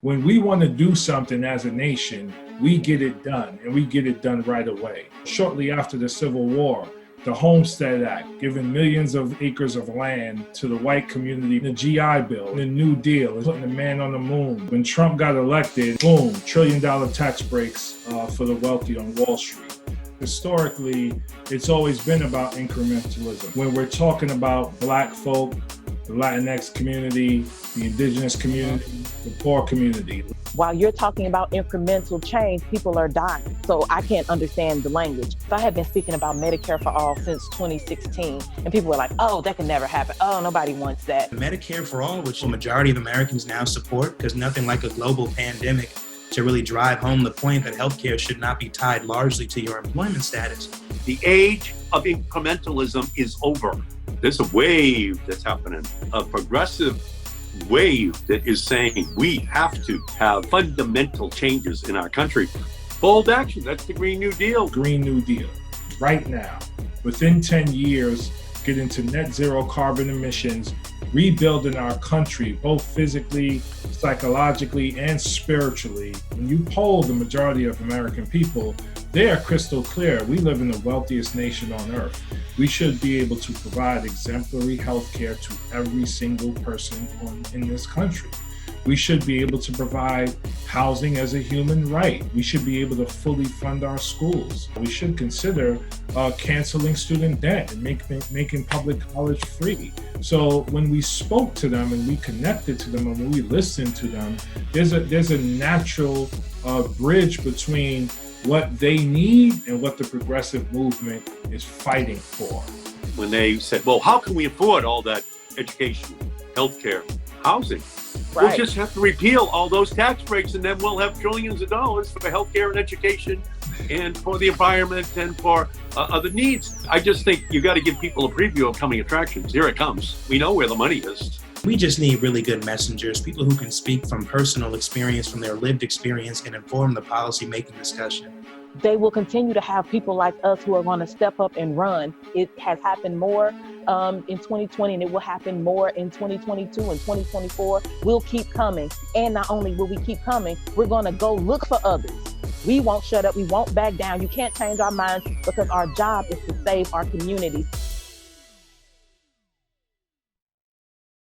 When we want to do something as a nation, we get it done, and we get it done right away. Shortly after the Civil War, the Homestead Act, giving millions of acres of land to the white community, the GI Bill, the New Deal, putting the man on the moon. When Trump got elected, boom, $1 trillion tax breaks for the wealthy on Wall Street. Historically, it's always been about incrementalism. When we're talking about Black folk, the Latinx community, the Indigenous community, the poor community. While you're talking about incremental change, people are dying. So I can't understand the language. I have been speaking about Medicare for all since 2016, and people were like, oh, that can never happen. Oh, nobody wants that. Medicare for all, which the majority of Americans now support, because nothing like a global pandemic to really drive home the point that healthcare should not be tied largely to your employment status. The age of incrementalism is over. There's a wave that's happening, a progressive wave that is saying we have to have fundamental changes in our country. Bold action, that's the Green New Deal. Green New Deal, right now, within 10 years, get into net zero carbon emissions, rebuilding our country, both physically, psychologically, and spiritually. When you poll the majority of American people, they are crystal clear. We live in the wealthiest nation on earth. We should be able to provide exemplary health care to every single person in this country. We should be able to provide housing as a human right. We should be able to fully fund our schools. We should consider canceling student debt and making public college free. So when we spoke to them and we connected to them and when we listened to them, there's a natural bridge between what they need and what the progressive movement is fighting for. When they said, well, how can we afford all that education, healthcare, housing? Right. We'll just have to repeal all those tax breaks and then we'll have trillions of dollars for healthcare and education and for the environment and for other needs. I just think you got to give people a preview of coming attractions. Here it comes. We know where the money is. We just need really good messengers, people who can speak from personal experience, from their lived experience, and inform the policy-making discussion. They will continue to have people like us who are going to step up and run. It has happened more in 2020, and it will happen more in 2022 and 2024. We'll keep coming. And not only will we keep coming, we're going to go look for others. We won't shut up. We won't back down. You can't change our minds because our job is to save our communities.